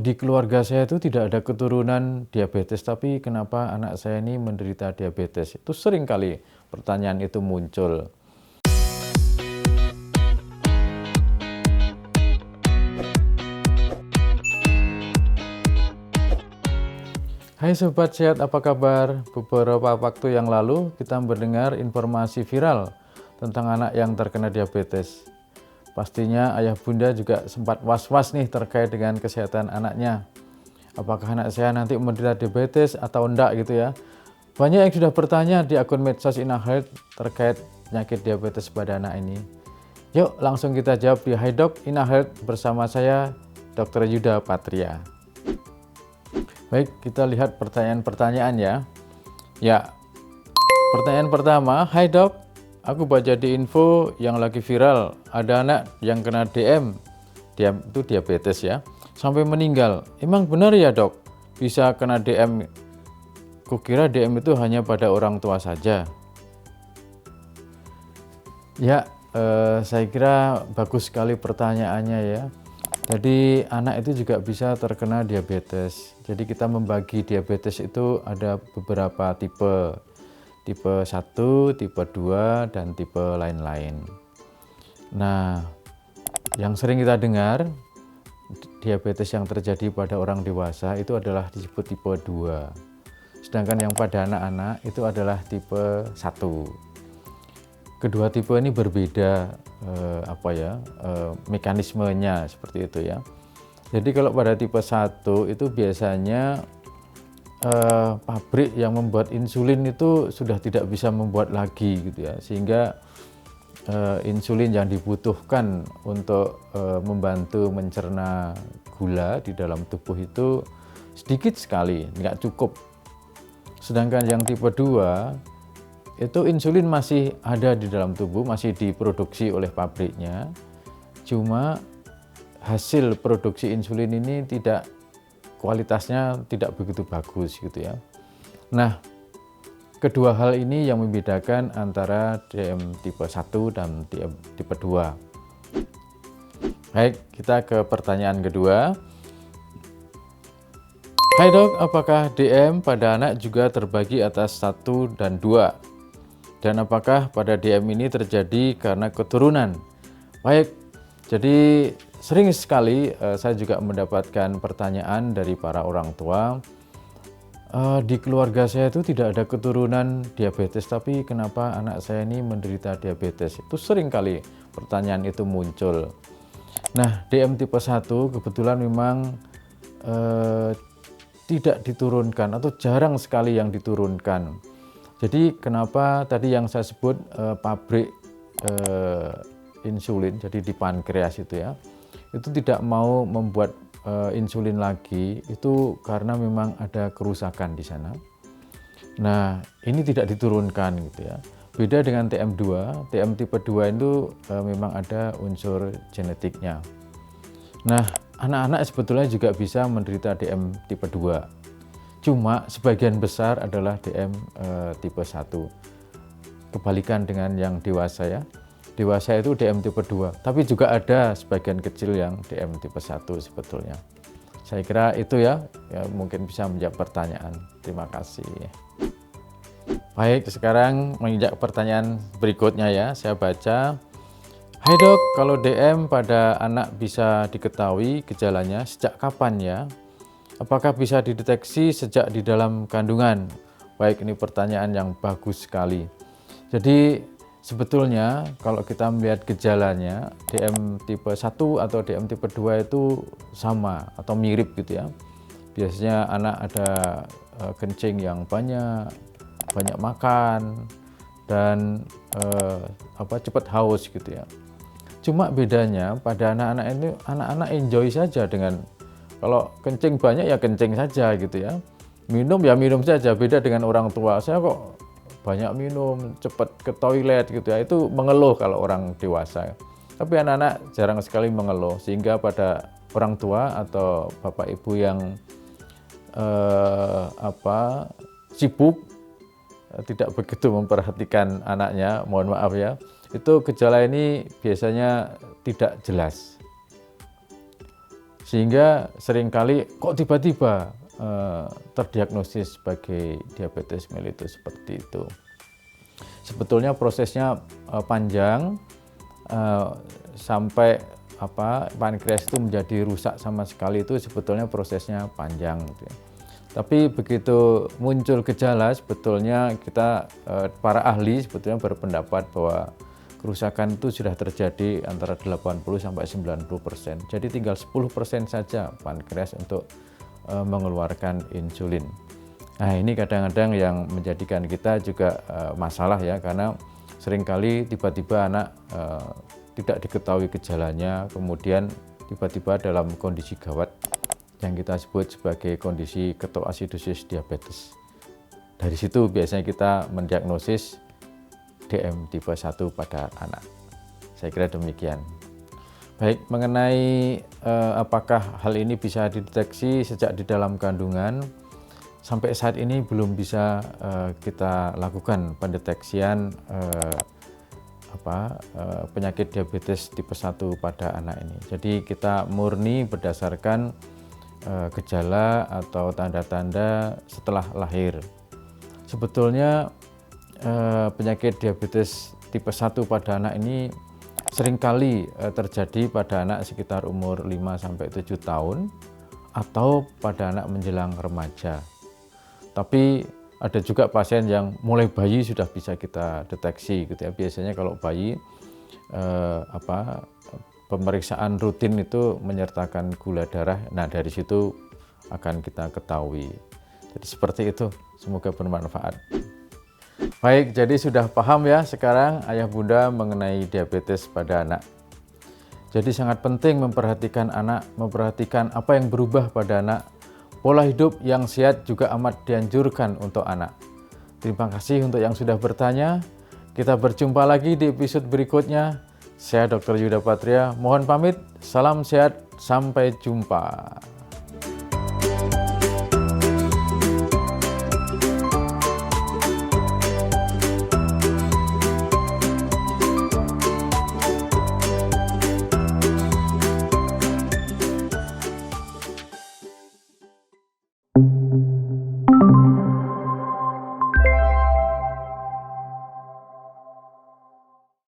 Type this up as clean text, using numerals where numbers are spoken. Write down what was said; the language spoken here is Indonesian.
Di keluarga saya itu tidak ada keturunan diabetes, tapi kenapa anak saya ini menderita diabetes? Itu sering kali pertanyaan itu muncul. Hai Sobat Sehat, apa kabar? Beberapa waktu yang lalu kita mendengar informasi viral tentang anak yang terkena diabetes. Pastinya ayah bunda juga sempat was-was nih terkait dengan kesehatan anaknya. Apakah anak saya nanti menderita diabetes atau enggak gitu ya. Banyak yang sudah bertanya di akun medsos InaHealth terkait penyakit diabetes pada anak ini. Yuk langsung kita jawab di Hi Doc InaHealth bersama saya Dr. Yuda Patria. Baik, kita lihat pertanyaan-pertanyaan ya. Ya, pertanyaan pertama, Hai Dok, aku baca di info yang lagi viral, ada anak yang kena DM itu diabetes ya, sampai meninggal. Emang benar ya Dok, bisa kena DM? Kukira DM itu hanya pada orang tua saja. Ya, saya kira bagus sekali pertanyaannya ya. Jadi anak itu juga bisa terkena diabetes. Jadi kita membagi diabetes itu ada beberapa tipe. Tipe 1, tipe 2, dan tipe lain-lain. Nah, yang sering kita dengar, diabetes yang terjadi pada orang dewasa itu adalah disebut tipe 2. Sedangkan yang pada anak-anak itu adalah tipe 1. Kedua tipe ini berbeda mekanismenya seperti itu ya. Jadi kalau pada tipe 1 itu biasanya pabrik yang membuat insulin itu sudah tidak bisa membuat lagi gitu ya, sehingga insulin yang dibutuhkan untuk membantu mencerna gula di dalam tubuh itu sedikit sekali, nggak cukup. Sedangkan yang tipe 2 itu insulin masih ada di dalam tubuh, masih diproduksi oleh pabriknya, cuma hasil produksi insulin ini kualitasnya tidak begitu bagus gitu ya. Nah, kedua hal ini yang membedakan antara DM tipe 1 dan tipe 2. Baik, kita ke pertanyaan kedua. Hai Dok, apakah DM pada anak juga terbagi atas 1 dan 2? Dan apakah pada DM ini terjadi karena keturunan? Baik, jadi sering sekali saya juga mendapatkan pertanyaan dari para orang tua, di keluarga saya itu tidak ada keturunan diabetes, tapi kenapa anak saya ini menderita diabetes? Itu sering kali pertanyaan itu muncul. Nah, DM tipe 1 kebetulan memang tidak diturunkan atau jarang sekali yang diturunkan. Jadi kenapa tadi yang saya sebut pabrik insulin, jadi di pankreas itu ya, itu tidak mau membuat insulin lagi, itu karena memang ada kerusakan di sana. Nah, ini tidak diturunkan gitu ya. Beda dengan TM2, TM tipe 2 itu memang ada unsur genetiknya. Nah, anak-anak sebetulnya juga bisa menderita DM tipe 2. Cuma sebagian besar adalah DM tipe 1. Kebalikan dengan yang dewasa ya. Dewasa itu DM tipe 2, tapi juga ada sebagian kecil yang DM tipe 1 sebetulnya. Saya kira itu ya mungkin bisa menjawab pertanyaan. Terima kasih. Baik, sekarang menginjak pertanyaan berikutnya ya, saya baca. Hai Dok, kalau DM pada anak bisa diketahui gejalanya sejak kapan ya? Apakah bisa dideteksi sejak di dalam kandungan? Baik, ini pertanyaan yang bagus sekali. Jadi sebetulnya kalau kita melihat gejalanya, DM tipe 1 atau DM tipe 2 itu sama atau mirip gitu ya. Biasanya anak ada kencing yang banyak makan, dan cepat haus gitu ya. Cuma bedanya pada anak-anak ini, anak-anak enjoy saja dengan kalau kencing banyak ya kencing saja gitu ya. Minum ya minum saja, beda dengan orang tua. Saya kok banyak minum, cepat ke toilet gitu ya, itu mengeluh kalau orang dewasa. Tapi anak-anak jarang sekali mengeluh, sehingga pada orang tua atau bapak ibu yang sibuk, tidak begitu memperhatikan anaknya, mohon maaf ya, itu gejala ini biasanya tidak jelas. Sehingga seringkali kok tiba-tiba terdiagnosis sebagai diabetes mellitus seperti itu. Sebetulnya prosesnya panjang, sampai pankreas itu menjadi rusak sama sekali itu sebetulnya prosesnya panjang gitu ya. Tapi begitu muncul gejala, sebetulnya kita para ahli sebetulnya berpendapat bahwa kerusakan itu sudah terjadi antara 80 sampai 90%. Jadi tinggal 10% saja pankreas untuk mengeluarkan insulin. Nah, ini kadang-kadang yang menjadikan kita juga masalah ya, karena seringkali tiba-tiba anak tidak diketahui gejalanya, kemudian tiba-tiba dalam kondisi gawat yang kita sebut sebagai kondisi ketoasidosis diabetes. Dari situ biasanya kita mendiagnosis DM tipe 1 pada anak. Saya kira demikian. Baik, mengenai apakah hal ini bisa dideteksi sejak di dalam kandungan, sampai saat ini belum bisa kita lakukan pendeteksian penyakit diabetes tipe 1 pada anak ini. Jadi kita murni berdasarkan gejala atau tanda-tanda setelah lahir. Sebetulnya penyakit diabetes tipe 1 pada anak ini seringkali terjadi pada anak sekitar umur 5-7 tahun atau pada anak menjelang remaja. Tapi ada juga pasien yang mulai bayi sudah bisa kita deteksi gitu ya. Biasanya kalau bayi pemeriksaan rutin itu menyertakan gula darah. Nah, dari situ akan kita ketahui. Jadi seperti itu. Semoga bermanfaat. Baik, jadi sudah paham ya sekarang ayah bunda mengenai diabetes pada anak. Jadi sangat penting memperhatikan anak, memperhatikan apa yang berubah pada anak. Pola hidup yang sehat juga amat dianjurkan untuk anak. Terima kasih untuk yang sudah bertanya. Kita berjumpa lagi di episode berikutnya. Saya Dr. Yuda Patria, mohon pamit. Salam sehat, sampai jumpa.